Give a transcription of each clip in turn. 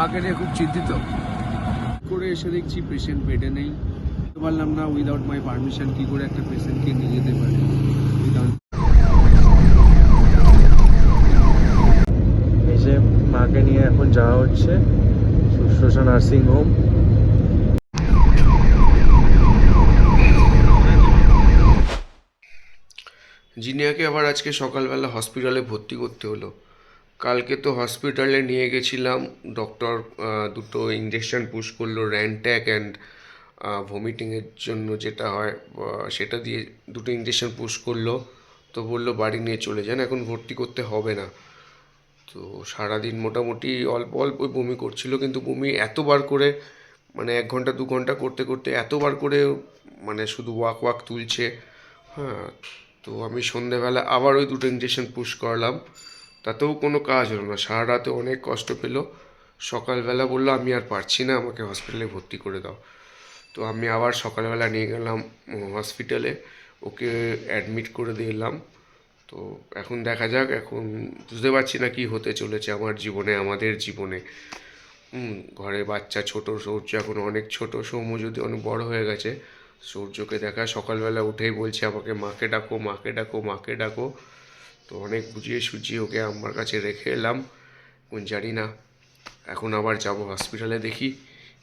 মাকে নিয়ে খুব চিন্তিত করে এসে দেখছি পেশেন্ট বেডে নেই। পারলাম না উইদাউট মাই পারমিশন কি করে একটা পেশেন্টকে নিয়ে যেতে পারে। এই যে মাকে নিয়ে এখন যাওয়া হচ্ছে শুশ্রূষা নার্সিং হোম। জিনিয়াকে আবার আজকে সকালবেলা হসপিটালে ভর্তি করতে হলো। কালকে তো হসপিটালে নিয়ে গেছিলাম, ডক্টর দুটো ইঞ্জেকশন পুশ করলো, র্যানট্যাক অ্যান্ড ভমিটিংয়ের জন্য যেটা হয় সেটা দিয়ে দুটো ইঞ্জেকশন পুশ করলো। তো বললো বাড়ি নিয়ে চলে যান, এখন ভর্তি করতে হবে না। তো সারাদিন মোটামুটি অল্প অল্প বমি করছিল, কিন্তু বমি এতবার করে মানে 1 ঘন্টা 2 ঘন্টা করতে করতে এতবার করে মানে শুধু ওয়াক ওয়াক তুলছে। হ্যাঁ, তো আমি সন্ধেবেলা আবার ওই দুটো ইঞ্জেকশন পুশ করলাম, তাতেও কোনো কাজ হলো না। সারা রাতে অনেক কষ্ট পেলো। সকালবেলা বললো আমি আর পারছি না, আমাকে হসপিটালে ভর্তি করে দাও। তো আমি আবার সকালবেলা নিয়ে গেলাম হসপিটালে, ওকে অ্যাডমিট করে দিলাম। তো এখন দেখা যাক, এখন বুঝতে পারছি না কি হতে চলেছে আমার জীবনে, আমাদের জীবনে। ঘরে বাচ্চা ছোট, সূর্য এখন অনেক ছোট, সৌম্য যদি অনেক বড় হয়ে গেছে। সূর্যকে দেখা সকালবেলা উঠেই বলছে আমাকে মাকে ডাকো, মাকে ডাকো, মাকে ডাকো। তো অনেক বুঝিয়ে সুঝিয়ে ওকে আমার কাছে রেখে এলাম। জানি না, এখন আবার যাব হসপিটালে, দেখি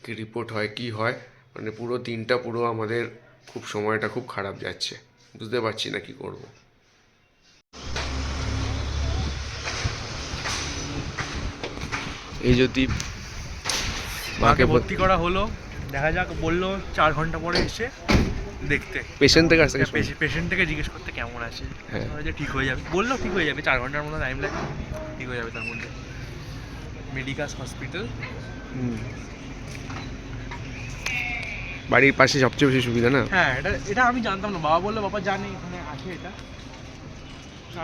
কি রিপোর্ট হয় কি হয়। মানে পুরো দিনটা পুরো আমাদের খুব সময়টা খুব খারাপ যাচ্ছে, বুঝতে পারছি না কি করব। এই যদি মাকে ভর্তি করা হলো, দেখা যাক। বললো 4 ঘন্টা পরে এসে দেখতে, পেশেন্টের কাছ থেকে পেশেন্ট থেকে জিজ্ঞেস করতে কেমন আছে। হ্যাঁ, যে ঠিক হয়ে যাবে বললো, ঠিক হয়ে যাবে, 4 ঘন্টার মতো টাইম লাগে, ঠিক হয়ে যাবে। তার মধ্যে মেডিকাস হসপিটাল বাড়ির পাশে সবচেয়ে বেশি সুবিধা না। হ্যাঁ, এটা আমি জানতাম না, বাবা বললো, বাবা জানে এখানে আছে এটা,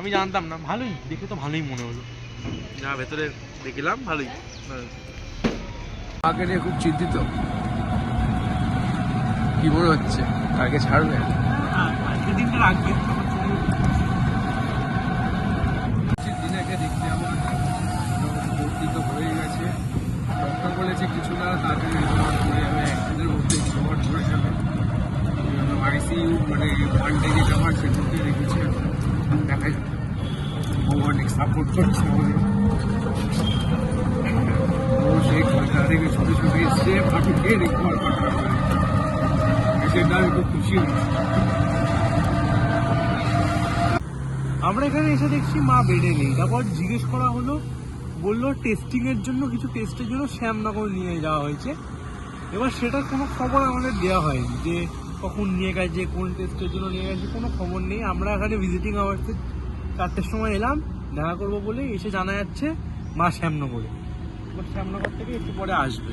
আমি জানতাম না। ভালোই দেখে তো ভালোই মনে হলো, যা ভেতরে দেখলাম ভালোই। মাকে নিয়ে খুব চিন্তিত, কি মনে হচ্ছে কালকে ছাড়বে? আজকের দিনটা রাখবে, দিনাকে দেখতে আমার ভর্তি তো হয়ে গেছে। ডক্টর বলেছে কিছু না, তাড়াতাড়ি রিকভার করে যাবে, একদিনের মধ্যে রিকভার করে যাবে। আইসিইউ মানে 1 ডে যেটা আমার সেটাকে রেখেছে, দেখা যাবে। ভগবান সাপোর্ট করছে আমাদের। ও সেই কলকাতা থেকে ছুটে ছুটে এসছে, ভাবিকে রিকভার করা হবে, সেটা আমি খুব খুশি হয়েছি। আমরা এখানে এসে দেখছি মা বেডে নেই। তারপর জিজ্ঞেস করা হলো, বললো টেস্টিংয়ের জন্য, কিছু টেস্টের জন্য শ্যামনগর নিয়ে যাওয়া হয়েছে। এবার সেটার কোনো খবর আমাদের দেওয়া হয়নি, যে কখন নিয়ে গেছে, কোন টেস্টের জন্য নিয়ে গেছে, কোনো খবর নেই। আমরা এখানে ভিজিটিং আওয়ার্সে 4টের সময় এলাম দেখা করবো বলে, এসে জানা যাচ্ছে মা শ্যামনগরে। এবার শ্যামনগর থেকে একটু পরে আসবে।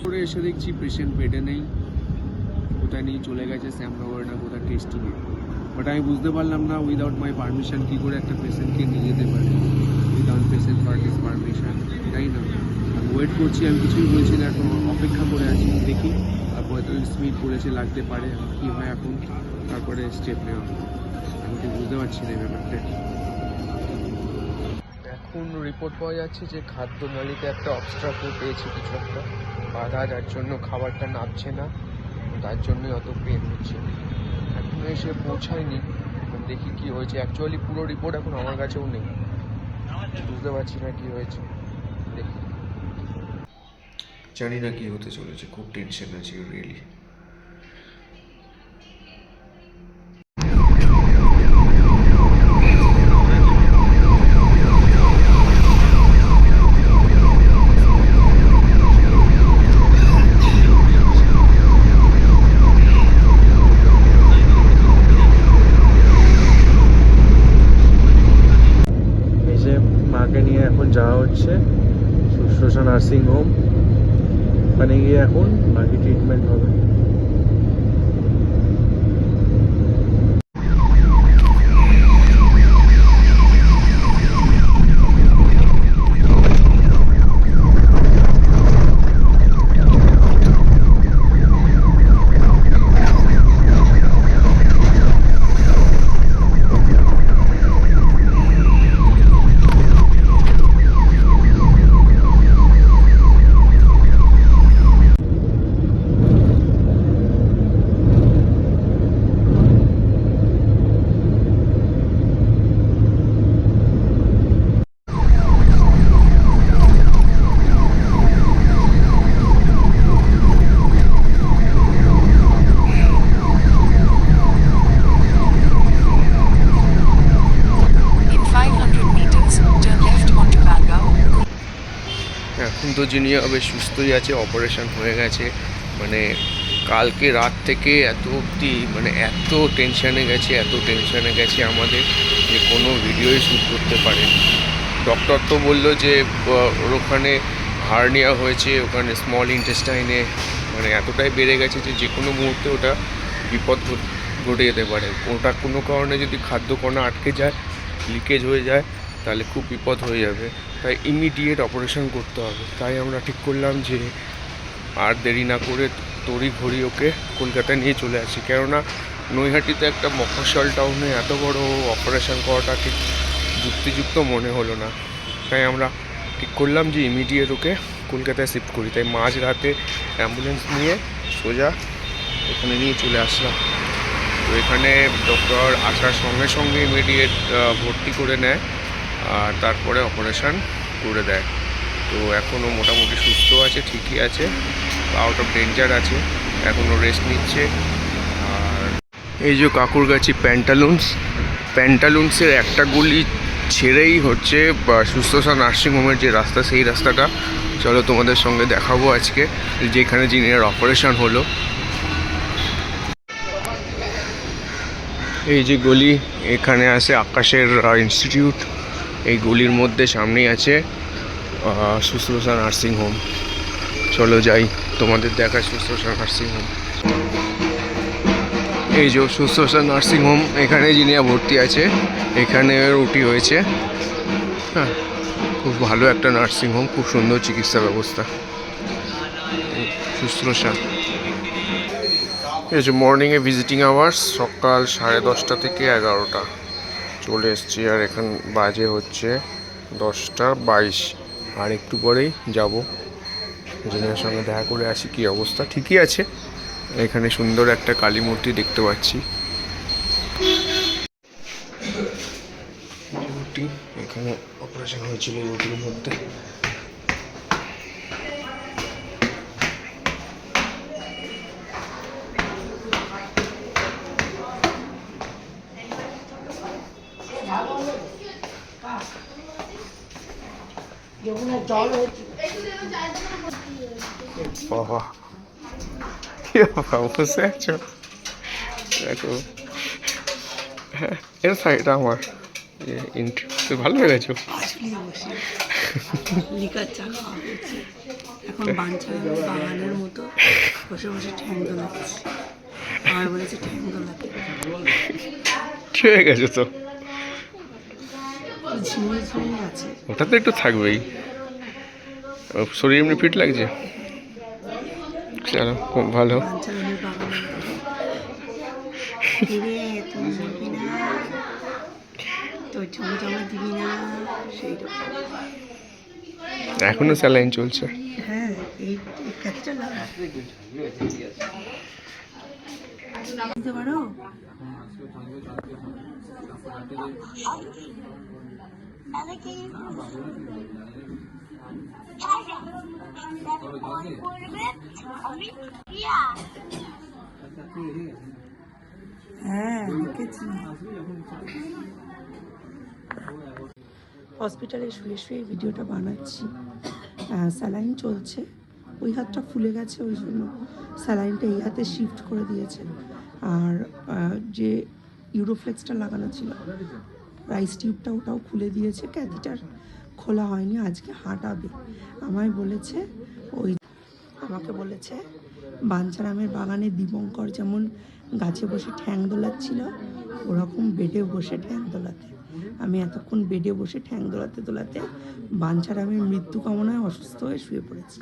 করে এসে দেখছি পেশেন্ট বেডে নেই, কোথায় নিয়ে চলে গেছে শ্যামনগরে না কোথায় টেস্টিংয়ে। বাট আমি বুঝতে পারলাম না উইদাউট মাই পারমিশন কী করে একটা পেশেন্টকে নিয়ে যেতে পারে, উইদাউট পেশেন্ট পার্টিস পারমিশন। তাই না, আমি ওয়েট করছি, আমি কিছুই বলছি না, এখন অপেক্ষা করে আছি, দেখি। আর 45 মিনিট পড়েছে, লাগতে পারে, কী হয় এখন, তারপরে স্টেপ নেওয়া হবে। আমি তো বুঝতে পারছি না এই ব্যাপারটা। এখন রিপোর্ট পাওয়া যাচ্ছে যে খাদ্যনালীতে একটা অবস্ট্রাকশন পেয়েছে, কিছু একটা বাধা, যার জন্য খাবারটা নামছে না, তার জন্যই অত পেন হচ্ছে। এখনো এসে পৌঁছায়নি, দেখি কি হয়েছে। অ্যাকচুয়ালি পুরো রিপোর্ট এখন আমার কাছেও নেই, বুঝতে পারছি না কি হয়েছে, দেখি। জানি না কি হতে চলেছে, খুব টেনশন আছে রিয়েলি। মাকে নিয়ে এখন যাওয়া হচ্ছে শুশ্রূষা নার্সিং হোম, ওখানে গিয়ে এখন বাকি ট্রিটমেন্ট হবে। এখন তো জিনিয়া বেশ সুস্থই আছে, অপারেশন হয়ে গেছে। মানে কালকে রাত থেকে এত অবধি মানে এত টেনশানে গেছে আমাদের যে কোনো ভিডিওই শ্যুট করতে পারেনি। ডক্টর তো বললো যে ওর ওখানে হার্নিয়া হয়েছে, ওখানে স্মল ইন্টেস্টাইনে মানে এতটাই বেড়ে গেছে যে কোনো মুহূর্তে ওটা বিপদ ঘটে যেতে পারে। ওটা কোনো কারণে যদি খাদ্যকণা আটকে যায়, লিকেজ হয়ে যায়, তাহলে খুব বিপদ হয়ে যাবে। তাই ইমিডিয়েট অপারেশন করতে হবে। তাই আমরা ঠিক করলাম যে আর দেরি না করে তড়িঘড়ি ওকে কলকাতায় নিয়ে চলে আসি। কেননা নৈহাটিতে একটা মফস্বল টাউনে এত বড় অপারেশন করাটা ঠিক যুক্তিযুক্ত মনে হলো না। তাই আমরা ঠিক করলাম যে ইমিডিয়েট ওকে কলকাতায় শিফট করি। তাই মাঝ রাতে অ্যাম্বুলেন্স নিয়ে সোজা এখানে নিয়ে চলে আসলাম। তো এখানে ডক্টর আসার সঙ্গে সঙ্গে ইমিডিয়েট ভর্তি করে নেয় আর তারপরে অপারেশন করে দেয়। তো এখনও মোটামুটি সুস্থ আছে, ঠিকই আছে, আউট অফ ডেঞ্জার আছে, এখনও রেস্ট নিচ্ছে। আর এই যে কাকুরগাছি প্যান্টালুন্সের একটা গলি ছেড়েই হচ্ছে সুস্থতা নার্সিংহোমের যে রাস্তা, সেই রাস্তাটা চলো তোমাদের সঙ্গে দেখাবো আজকে, যেখানে জিনিয়ার অপারেশন হলো। এই যে গলি, এখানে আছে আকাশের ইনস্টিটিউট। এই গলির মধ্যে সামনেই আছে সুশ্রুষা নার্সিংহোম। চলো যাই, তোমাদের দেখায় সুশ্রুষা নার্সিংহোম। এই যে সুশ্রুষা নার্সিংহোম, এখানে জিনিয়া ভর্তি আছে, এখানে রুটি হয়েছে। হ্যাঁ, খুব ভালো একটা নার্সিংহোম, খুব সুন্দর চিকিৎসা ব্যবস্থা। সুশ্রুষা এই হচ্ছে মর্নিংয়ে ভিজিটিং আওয়ার্স, সকাল 10:30 থেকে 11টা। চলে এসছি আর এখন বাজে হচ্ছে 10:22। আর একটু পরেই যাব, জিনিয়ার সঙ্গে দেখা করে আসি কী অবস্থা। ঠিকই আছে, এখানে সুন্দর একটা কালী মূর্তি দেখতে পাচ্ছি। এখানে অপারেশন হয়েছিল এই রুটির মধ্যে। বাবা কি বসে আছো, দেখো। হ্যাঁ, এর সাইডটা আমার ভালো হয়ে গেছো। এখন বাগানের মতো বসে বসে ঠ্যাং দোলাচ্ছি। আমার বলেছে ঠ্যাং দোলাতে ঠিক হয়ে গেছে তো, ঝিমিয়ে ঝিমিয়ে আছে। ওটা তো একটু থাকবেই। শরীর এমনি ফিট লাগছে, চলো খুব ভালো। বাঞ্ছারামের বাগানের দিবে তুমি বলবি না, তোর জমা জমা দিবি না, সেইরকম। এখনো স্যালাইন চলছে। হ্যাঁ, এই কাজটা না দিতে পারো। হ্যাঁ, দেখেছি। হসপিটালে শুয়ে শুয়ে ভিডিওটা বানাচ্ছি। স্যালাইন চলছে, ওই হাতটা ফুলে গেছে, ওই জন্য স্যালাইনটা এই হাতে শিফট করে দিয়েছে। আর যে ইউরোফ্লেক্সটা লাগানো ছিল, রাইস টিউবটা, ওটাও খুলে দিয়েছে। ক্যাথিটার খোলা হয়নি, আজকে হাঁটাবে। আমাকে বলেছে বাঞ্ছারামের বাগানে দীপঙ্কর যেমন গাছে বসে ঠ্যাং দোলাচ্ছিল, ওরকম বেডে বসে ঠ্যাং দোলাতে। আমি এতক্ষণ বেডে বসে ঠ্যাং দোলাতে বাঞ্ছারামের মৃত্যু কামনায় অসুস্থ হয়ে শুয়ে পড়েছি।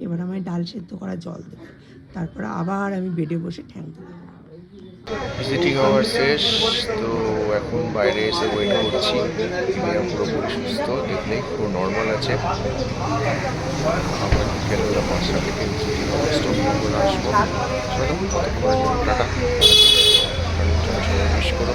এবার আমায় ডাল সেদ্ধ করা জল দেবে, তারপরে আবার আমি বেডে বসে ঠ্যাং দোলাবো। ভিজিটিং আওয়ার শেষ, তো এখন বাইরে এসে ওয়েট করছি। জিনিয়া পুরোপুরি সুস্থ, দেখলেই পুরো নর্মাল আছে। আমরা বিকেলবেলা 5টা থেকে ভিজিটিং আওয়ার স্টপ করে আসবো। চলো ততক্ষণের জন্য টাটা, সবাই মিস করো।